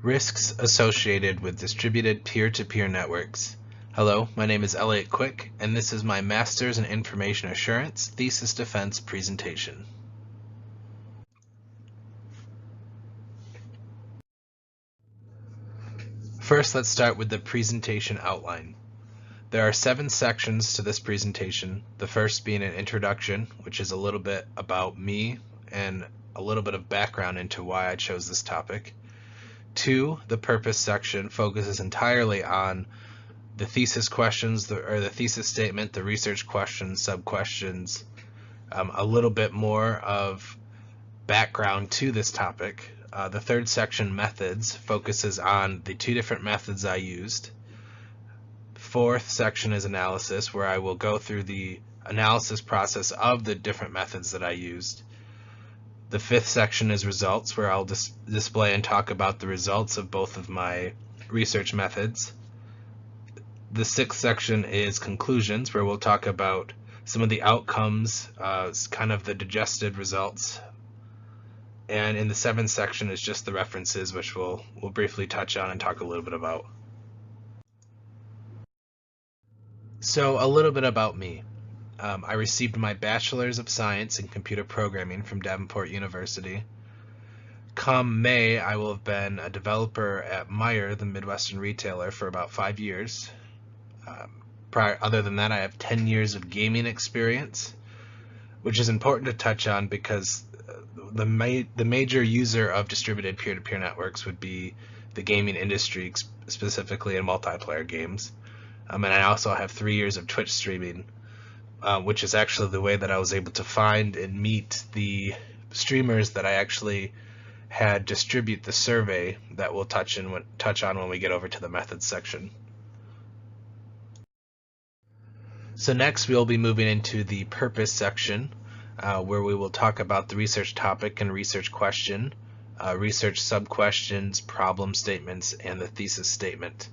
Risks associated with distributed peer-to-peer networks. Hello, my name is Elliot Quick, and this is my Master's in Information Assurance Thesis Defense presentation. First, let's start with the presentation outline. There are 7 sections to this presentation, the first being an introduction, which is a little bit about me and a little bit of background into why I chose this topic. 2, the purpose section, focuses entirely on the thesis questions, the thesis statement, the research questions, sub-questions, a little bit more of background to this topic. The third section, methods, focuses on the 2 different methods I used. Fourth section is analysis, where I will go through the analysis process of the different methods that I used. The 5th section is results, where I'll display and talk about the results of both of my research methods. The 6th section is conclusions, where we'll talk about some of the outcomes, kind of the digested results. And in the 7th section is just the references, which we'll briefly touch on and talk a little bit about. So a little bit about me. I received my Bachelor's of Science in Computer Programming from Davenport University. Come May, I will have been a developer at MSIA, the Midwestern retailer, for about 5 years. Other than that, I have 10 years of gaming experience, which is important to touch on because the major user of distributed peer-to-peer networks would be the gaming industry, specifically in multiplayer games. And I also have 3 years of Twitch streaming, which is actually the way that I was able to find and meet the streamers that I actually had distribute the survey that we'll touch on when we get over to the methods section. So next we'll be moving into the purpose section, where we will talk about the research topic and research question, research sub-questions, problem statements, and the thesis statement.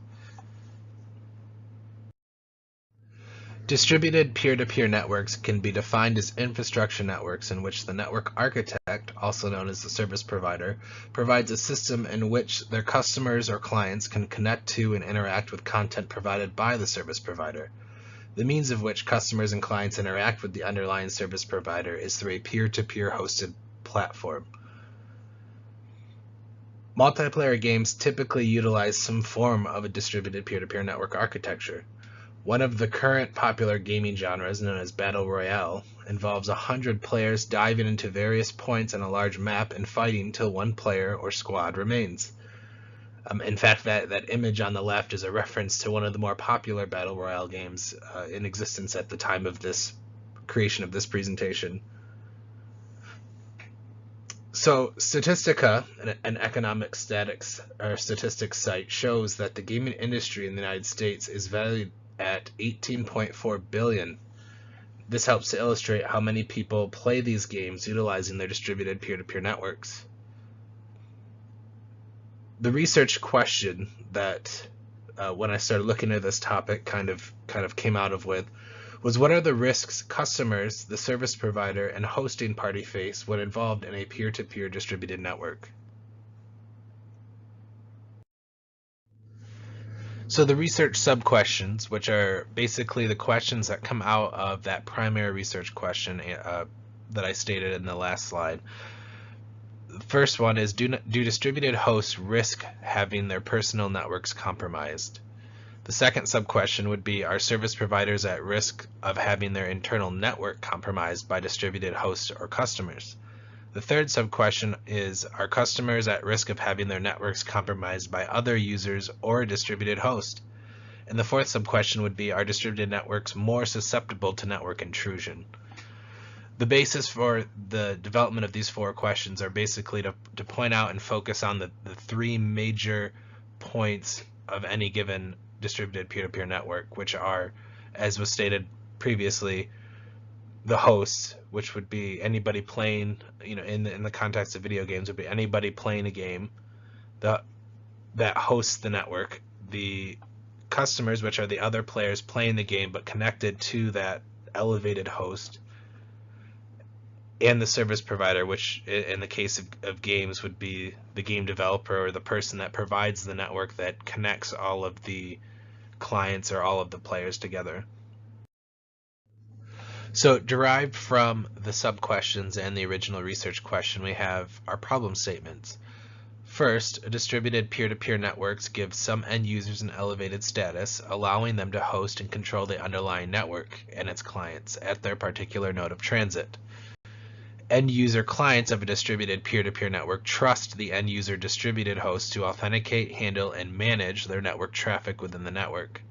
Distributed peer-to-peer networks can be defined as infrastructure networks in which the network architect, also known as the service provider, provides a system in which their customers or clients can connect to and interact with content provided by the service provider. The means of which customers and clients interact with the underlying service provider is through a peer-to-peer hosted platform. Multiplayer games typically utilize some form of a distributed peer-to-peer network architecture. One of the current popular gaming genres, known as Battle Royale, involves 100 players diving into various points on a large map and fighting till one player or squad remains. In fact, that image on the left is a reference to one of the more popular Battle Royale games in existence at the time of this creation of this presentation. So Statistica, an economic statistics site, shows that the gaming industry in the United States is valued at $18.4 billion. This helps to illustrate how many people play these games utilizing their distributed peer-to-peer networks. The research question that when I started looking at this topic kind of came out of with was, what are the risks customers, the service provider, and hosting party face when involved in a peer-to-peer distributed network? So the research sub-questions, which are basically the questions that come out of that primary research question that I stated in the last slide. The first one is, do distributed hosts risk having their personal networks compromised? The second sub-question would be, are service providers at risk of having their internal network compromised by distributed hosts or customers? The third sub-question is, are customers at risk of having their networks compromised by other users or a distributed host? And the fourth sub-question would be, are distributed networks more susceptible to network intrusion? The basis for the development of these 4 questions are basically to point out and focus on the 3 major points of any given distributed peer-to-peer network, which are, as was stated previously, the hosts, which would be anybody playing, in the context of video games, would be anybody playing a game that hosts the network. The customers, which are the other players playing the game but connected to that elevated host. and the service provider, which in the case of games would be the game developer or the person that provides the network that connects all of the clients or all of the players together. So derived from the sub-questions and the original research question, we have our problem statements. First, distributed peer-to-peer networks give some end users an elevated status, allowing them to host and control the underlying network and its clients at their particular node of transit. End user clients of a distributed peer-to-peer network trust the end user distributed host to authenticate, handle, and manage their network traffic within the network.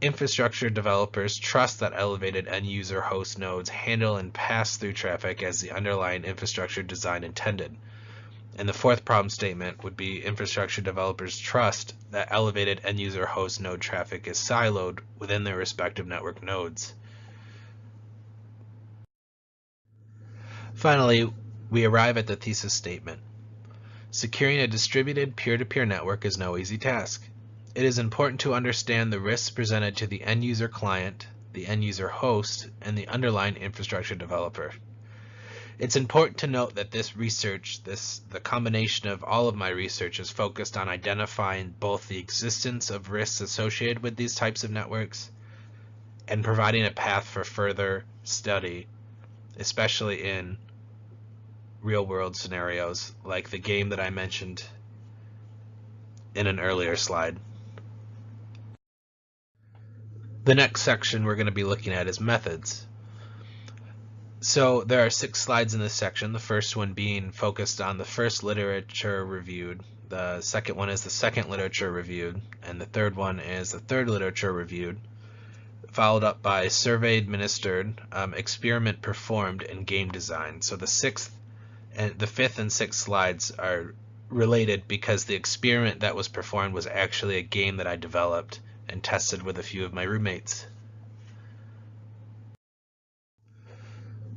Infrastructure developers trust that elevated end-user host nodes handle and pass through traffic as the underlying infrastructure design intended. And the fourth problem statement would be infrastructure developers trust that elevated end-user host node traffic is siloed within their respective network nodes. Finally, we arrive at the thesis statement. Securing a distributed peer-to-peer network is no easy task. It is important to understand the risks presented to the end-user client, the end-user host, and the underlying infrastructure developer. It's important to note that this research, the combination of all of my research, is focused on identifying both the existence of risks associated with these types of networks and providing a path for further study, especially in real-world scenarios like the game that I mentioned in an earlier slide. The next section we're going to be looking at is methods. So there are 6 slides in this section, the first one being focused on the first literature reviewed, the second one is the second literature reviewed, and the third one is the third literature reviewed, followed up by survey administered, experiment performed, and game design. So the fifth and sixth slides are related because the experiment that was performed was actually a game that I developed and tested with a few of my roommates.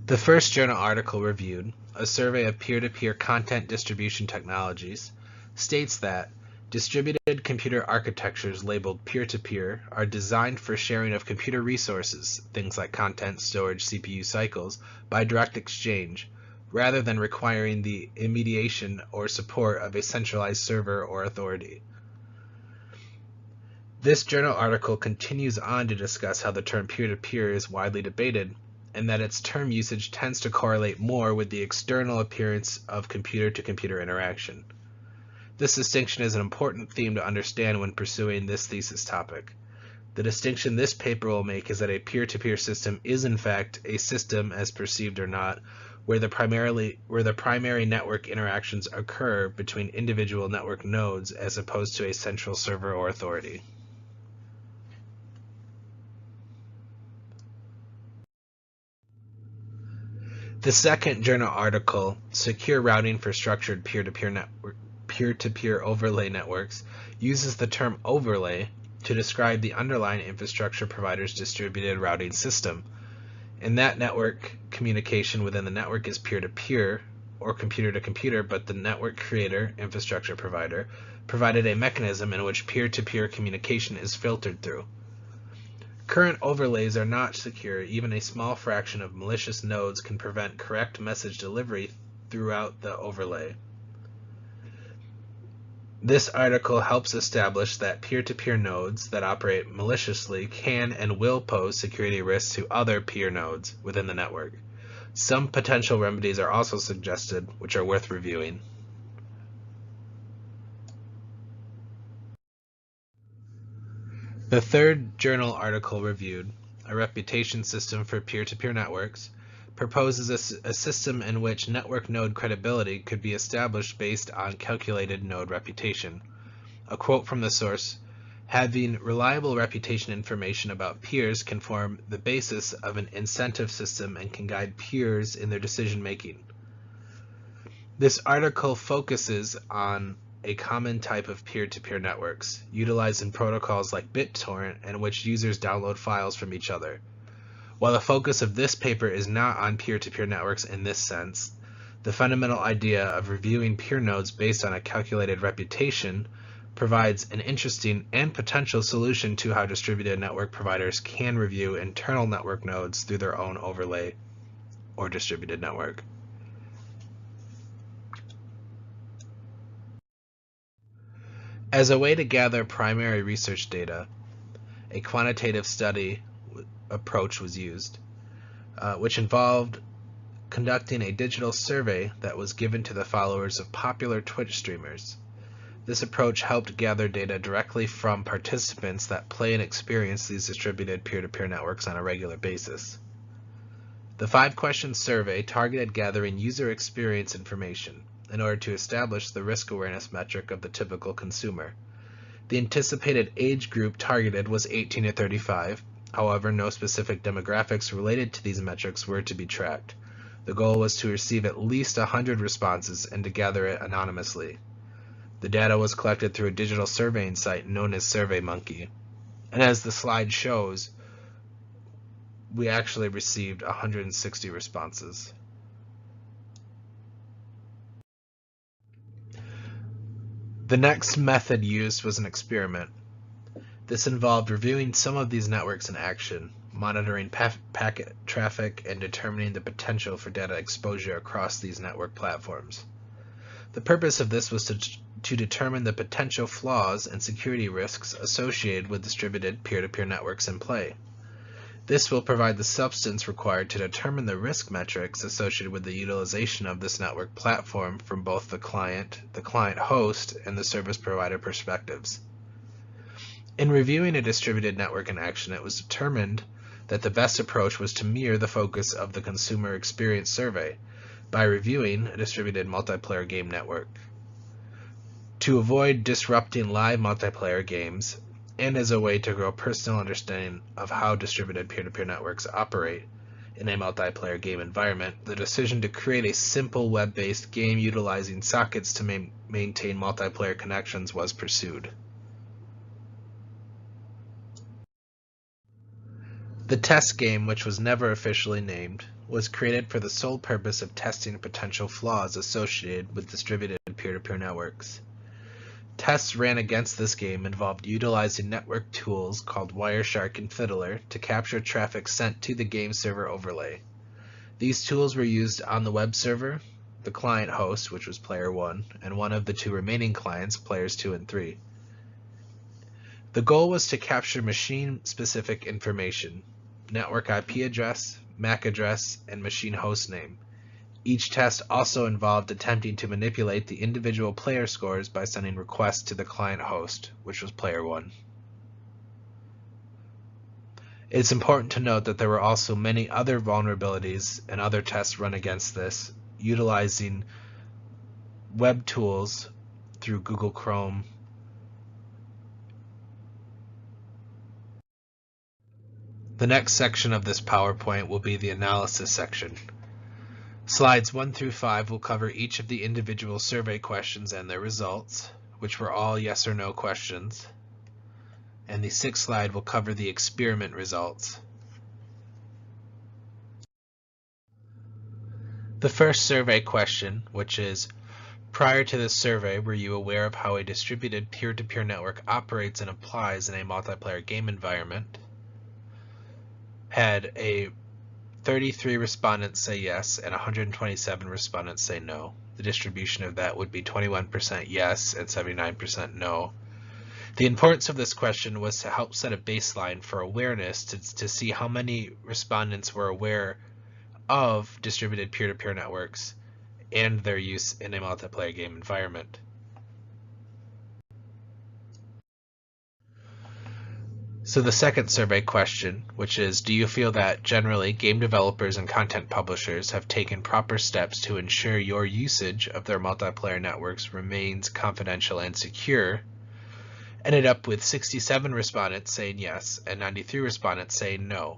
The first journal article reviewed, a survey of peer-to-peer content distribution technologies, states that distributed computer architectures labeled peer-to-peer are designed for sharing of computer resources, things like content, storage, CPU cycles, by direct exchange, rather than requiring the mediation or support of a centralized server or authority. This journal article continues on to discuss how the term peer-to-peer is widely debated, and that its term usage tends to correlate more with the external appearance of computer-to-computer interaction. This distinction is an important theme to understand when pursuing this thesis topic. The distinction this paper will make is that a peer-to-peer system is in fact a system as perceived or not, where the primary network interactions occur between individual network nodes as opposed to a central server or authority. The second journal article, Secure Routing for Structured Peer-to-Peer Overlay Networks, uses the term overlay to describe the underlying infrastructure provider's distributed routing system. In that network, communication within the network is peer-to-peer or computer-to-computer, but the network creator, infrastructure provider, provided a mechanism in which peer-to-peer communication is filtered through. Current overlays are not secure. Even a small fraction of malicious nodes can prevent correct message delivery throughout the overlay. This article helps establish that peer-to-peer nodes that operate maliciously can and will pose security risks to other peer nodes within the network. Some potential remedies are also suggested, which are worth reviewing. The third journal article reviewed, a reputation system for peer-to-peer networks, proposes a system in which network node credibility could be established based on calculated node reputation. A quote from the source, "Having reliable reputation information about peers can form the basis of an incentive system and can guide peers in their decision making." This article focuses on a common type of peer-to-peer networks, utilized in protocols like BitTorrent, in which users download files from each other. While the focus of this paper is not on peer-to-peer networks in this sense, the fundamental idea of reviewing peer nodes based on a calculated reputation provides an interesting and potential solution to how distributed network providers can review internal network nodes through their own overlay or distributed network. As a way to gather primary research data, a quantitative study approach was used, which involved conducting a digital survey that was given to the followers of popular Twitch streamers. This approach helped gather data directly from participants that play and experience these distributed peer-to-peer networks on a regular basis. The 5-question survey targeted gathering user experience information in order to establish the risk awareness metric of the typical consumer. The anticipated age group targeted was 18 to 35. However, no specific demographics related to these metrics were to be tracked. The goal was to receive at least 100 responses and to gather it anonymously. The data was collected through a digital surveying site known as SurveyMonkey. And as the slide shows, we actually received 160 responses. The next method used was an experiment. This involved reviewing some of these networks in action, monitoring packet traffic, and determining the potential for data exposure across these network platforms. The purpose of this was to determine the potential flaws and security risks associated with distributed peer-to-peer networks in play. This will provide the substance required to determine the risk metrics associated with the utilization of this network platform from both the client host, and the service provider perspectives. In reviewing a distributed network in action, it was determined that the best approach was to mirror the focus of the consumer experience survey by reviewing a distributed multiplayer game network. To avoid disrupting live multiplayer games, and as a way to grow personal understanding of how distributed peer-to-peer networks operate in a multiplayer game environment, the decision to create a simple web-based game utilizing sockets to maintain multiplayer connections was pursued. The test game, which was never officially named, was created for the sole purpose of testing potential flaws associated with distributed peer-to-peer networks. Tests ran against this game involved utilizing network tools called Wireshark and Fiddler to capture traffic sent to the game server overlay. These tools were used on the web server, the client host, which was player 1, and one of the 2 remaining clients, players 2 and 3. The goal was to capture machine-specific information, network IP address, MAC address, and machine host name. Each test also involved attempting to manipulate the individual player scores by sending requests to the client host, which was player 1. It's important to note that there were also many other vulnerabilities and other tests run against this, utilizing web tools through Google Chrome. The next section of this PowerPoint will be the analysis section. Slides 1 through 5 will cover each of the individual survey questions and their results, which were all yes or no questions. And the 6th slide will cover the experiment results. The first survey question, which is, prior to this survey, were you aware of how a distributed peer-to-peer network operates and applies in a multiplayer game environment? Had a 33 respondents say yes and 127 respondents say no. The distribution of that would be 21% yes and 79% no. The importance of this question was to help set a baseline for awareness to see how many respondents were aware of distributed peer-to-peer networks and their use in a multiplayer game environment. So the second survey question, which is, do you feel that generally game developers and content publishers have taken proper steps to ensure your usage of their multiplayer networks remains confidential and secure? Ended up with 67 respondents saying yes and 93 respondents saying no.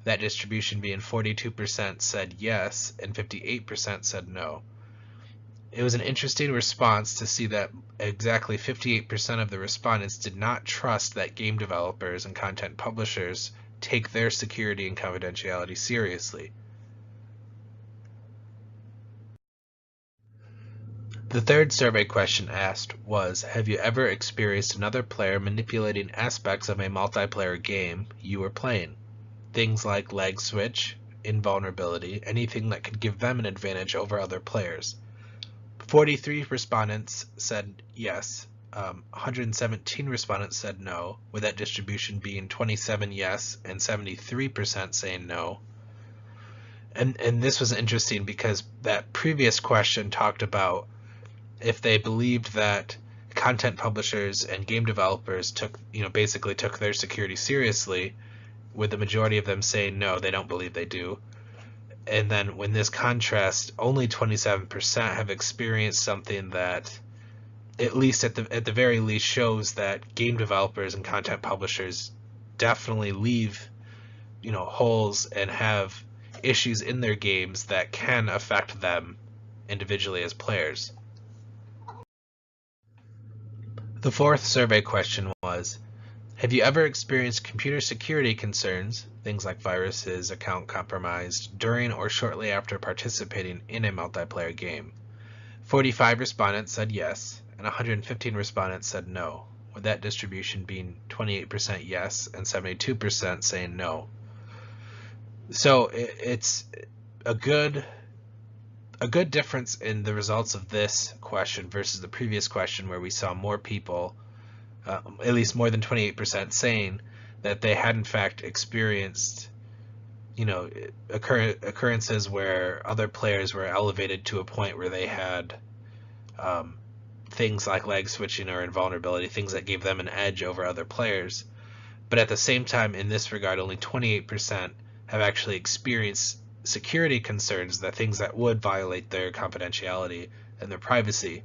That distribution being 42% said yes and 58% said no. It was an interesting response to see that exactly 58% of the respondents did not trust that game developers and content publishers take their security and confidentiality seriously. The third survey question asked was, have you ever experienced another player manipulating aspects of a multiplayer game you were playing? Things like lag switch, invulnerability, anything that could give them an advantage over other players. 43 respondents said yes. 117 respondents said no, with that distribution being 27 yes and 73% saying no. And this was interesting because that previous question talked about if they believed that content publishers and game developers basically took their security seriously, with the majority of them saying no, they don't believe they do. And then when this contrast, only 27% have experienced something that, at least at the very least, shows that game developers and content publishers definitely leave holes and have issues in their games that can affect them individually as players. The fourth survey question was, have you ever experienced computer security concerns, things like viruses, account compromised, during or shortly after participating in a multiplayer game? 45 respondents said yes, and 115 respondents said no, with that distribution being 28% yes and 72% saying no. So it's a good difference in the results of this question versus the previous question, where we saw more people, at least more than 28%, saying that they had in fact experienced occurrences where other players were elevated to a point where they had things like lag switching or invulnerability, things that gave them an edge over other players. But at the same time, in this regard, only 28% have actually experienced security concerns, that things that would violate their confidentiality and their privacy.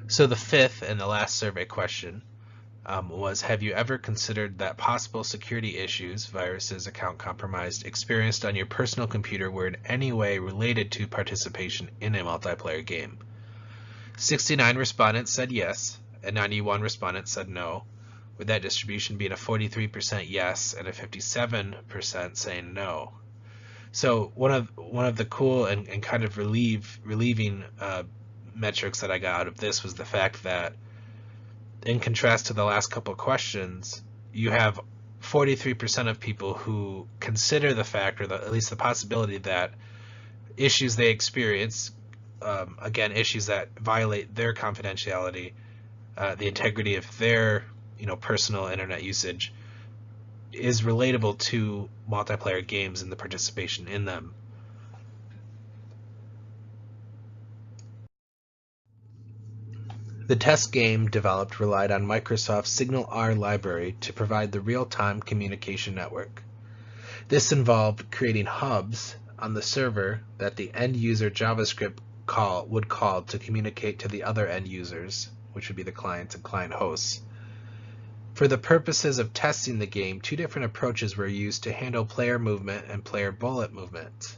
So the fifth and the last survey question was, have you ever considered that possible security issues, viruses, account compromised, experienced on your personal computer were in any way related to participation in a multiplayer game? 69 respondents said yes, and 91 respondents said no, with that distribution being a 43% yes and a 57% saying no. So one of the cool and kind of relieving metrics that I got out of this was the fact that, in contrast to the last couple of questions, you have 43% of people who consider the fact, or at least the possibility, that issues they experience, again, issues that violate their confidentiality, the integrity of their personal internet usage, is relatable to multiplayer games and the participation in them. The test game developed relied on Microsoft's Signal-R library to provide the real-time communication network. This involved creating hubs on the server that the end-user JavaScript would call to communicate to the other end users, which would be the clients and client hosts. For the purposes of testing the game, two different approaches were used to handle player movement and player bullet movement.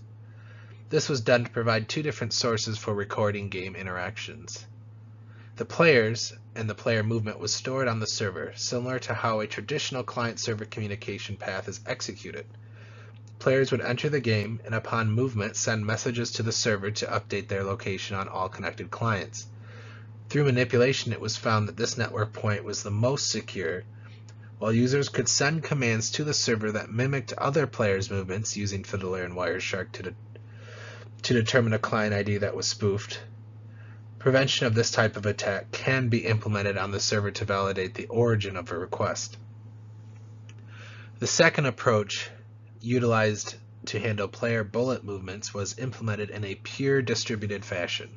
This was done to provide two different sources for recording game interactions. The players and the player movement was stored on the server, similar to how a traditional client-server communication path is executed. Players would enter the game and upon movement send messages to the server to update their location on all connected clients. Through manipulation, it was found that this network point was the most secure, while users could send commands to the server that mimicked other players' movements using Fiddler and Wireshark to determine a client ID that was spoofed. Prevention of this type of attack can be implemented on the server to validate the origin of a request. The second approach, utilized to handle player bullet movements, was implemented in a pure distributed fashion.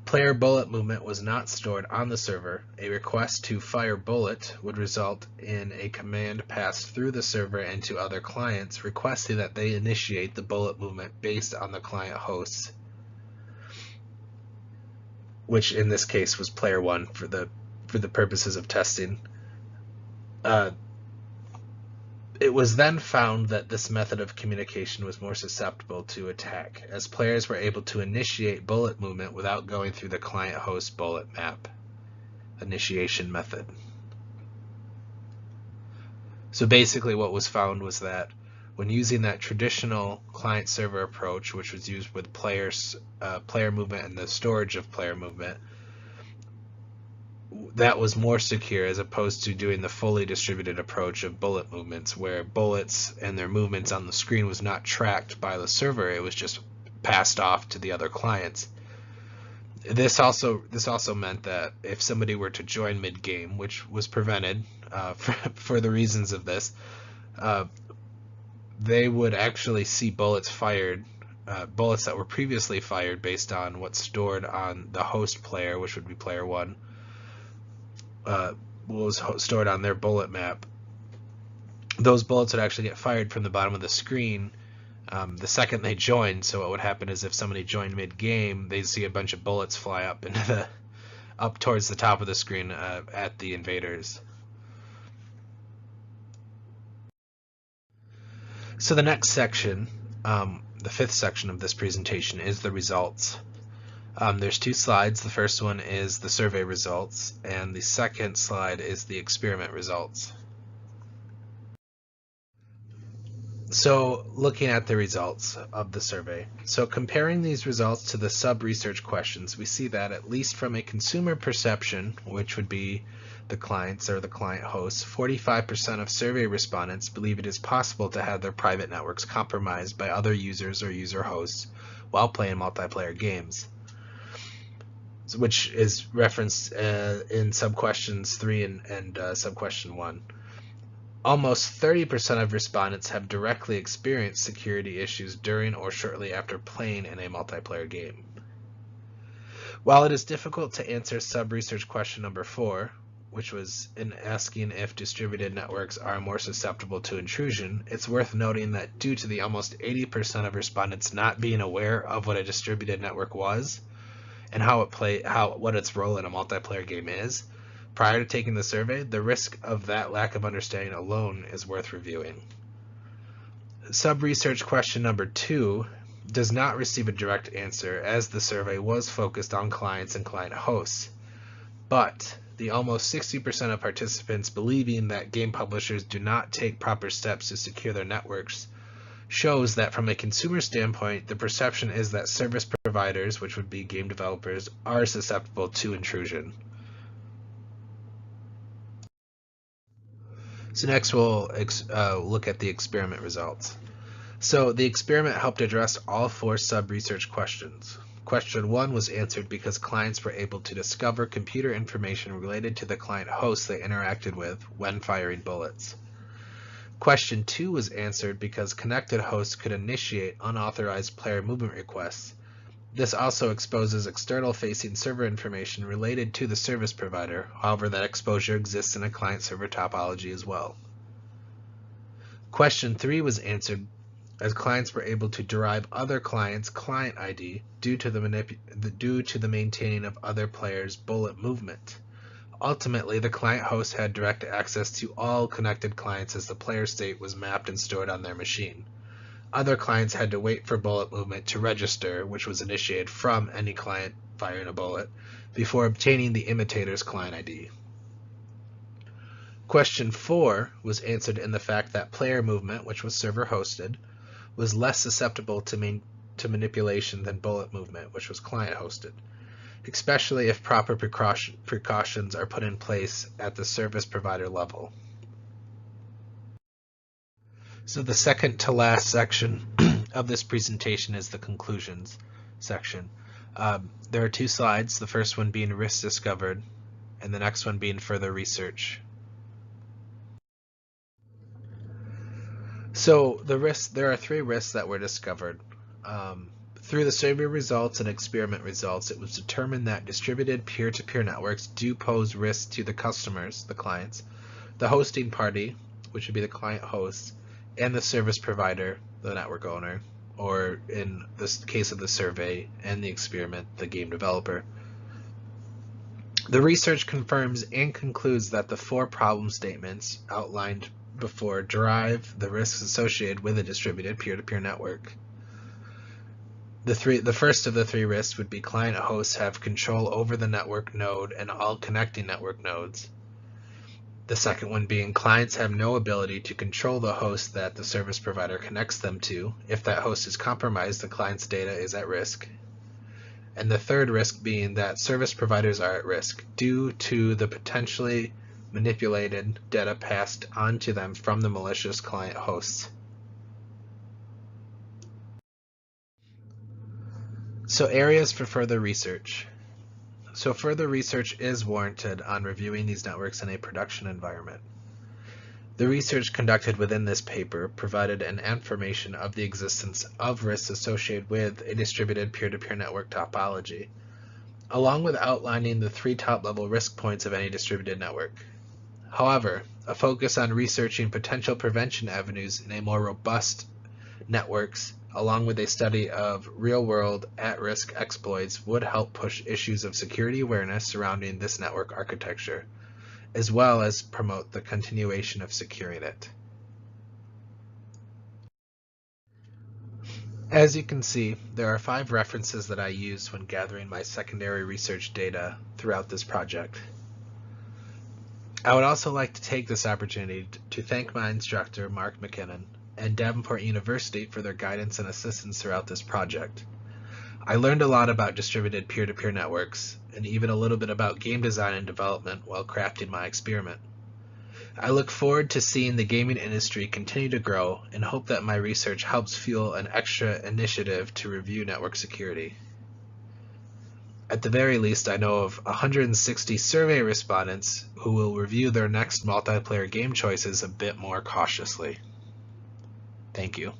Player bullet movement was not stored on the server. A request to fire bullet would result in a command passed through the server and to other clients requesting that they initiate the bullet movement based on the client hosts, which in this case was player 1 for the purposes of testing. It was then found that this method of communication was more susceptible to attack, as players were able to initiate bullet movement without going through the client-host bullet map initiation method. So basically what was found was that when using that traditional client-server approach, which was used with player movement and the storage of player movement, that was more secure as opposed to doing the fully distributed approach of bullet movements, where bullets and their movements on the screen was not tracked by the server. It was just passed off to the other clients. This also meant that if somebody were to join mid-game, which was prevented for the reasons of this, they would actually see bullets fired, bullets that were previously fired based on what's stored on the host player, which would be player one, was stored on their bullet map. Those bullets would actually get fired from the bottom of the screen the second they joined. So what would happen is if somebody joined mid-game, they'd see a bunch of bullets fly up into up towards the top of the screen at the invaders. So the next section, the fifth section of this presentation, is the results. There's two slides. The first one is the survey results, and the second slide is the experiment results. So looking at the results of the survey. So comparing these results to the sub-research questions, we see that at least from a consumer perception, which would be the clients or the client hosts, 45% of survey respondents believe it is possible to have their private networks compromised by other users or user hosts while playing multiplayer games, which is referenced in sub-questions 3 and sub-question 1. Almost 30% of respondents have directly experienced security issues during or shortly after playing in a multiplayer game. While it is difficult to answer sub-research question number 4, which was in asking if distributed networks are more susceptible to intrusion, it's worth noting that due to the almost 80% of respondents not being aware of what a distributed network was and what its role in a multiplayer game is, prior to taking the survey, the risk of that lack of understanding alone is worth reviewing. Sub-research question number 2 does not receive a direct answer, as the survey was focused on clients and client hosts. But the almost 60% of participants believing that game publishers do not take proper steps to secure their networks shows that from a consumer standpoint, the perception is that service providers, which would be game developers, are susceptible to intrusion. So next we'll look at the experiment results. So the experiment helped address all 4 sub-research questions. Question 1 was answered because clients were able to discover computer information related to the client host they interacted with when firing bullets. Question 2 was answered because connected hosts could initiate unauthorized player movement requests. This also exposes external-facing server information related to the service provider. However, that exposure exists in a client-server topology as well. Question 3 was answered as clients were able to derive other clients' client ID due to the maintaining of other players' bullet movement. Ultimately, the client host had direct access to all connected clients as the player state was mapped and stored on their machine. Other clients had to wait for bullet movement to register, which was initiated from any client firing a bullet, before obtaining the imitator's client ID. Question 4 was answered in the fact that player movement, which was server hosted, was less susceptible to manipulation than bullet movement, which was client hosted, especially if proper precautions are put in place at the service provider level. So the second to last section of this presentation is the conclusions section. There are 2 slides, the first one being risks discovered and the next one being further research. So there are 3 risks that were discovered. Through the survey results and experiment results, it was determined that distributed peer-to-peer networks do pose risks to the customers, the clients, the hosting party, which would be the client host, and the service provider, the network owner, or in this case of the survey and the experiment, the game developer. The research confirms and concludes that the 4 problem statements outlined before derive the risks associated with a distributed peer-to-peer network. The first of the 3 risks would be client hosts have control over the network node and all connecting network nodes. The second one being clients have no ability to control the host that the service provider connects them to. If that host is compromised, the client's data is at risk. and the third risk being that service providers are at risk due to the potentially manipulated data passed on to them from the malicious client hosts. So areas for further research. So further research is warranted on reviewing these networks in a production environment. The research conducted within this paper provided an affirmation of the existence of risks associated with a distributed peer-to-peer network topology, along with outlining the 3 top-level risk points of any distributed network. However, a focus on researching potential prevention avenues in a more robust networks, along with a study of real-world at-risk exploits, would help push issues of security awareness surrounding this network architecture, as well as promote the continuation of securing it. As you can see, there are 5 references that I used when gathering my secondary research data throughout this project. I would also like to take this opportunity to thank my instructor, Mark McKinnon, and Davenport University for their guidance and assistance throughout this project. I learned a lot about distributed peer-to-peer networks, and even a little bit about game design and development while crafting my experiment. I look forward to seeing the gaming industry continue to grow and hope that my research helps fuel an extra initiative to review network security. At the very least, I know of 160 survey respondents who will review their next multiplayer game choices a bit more cautiously. Thank you.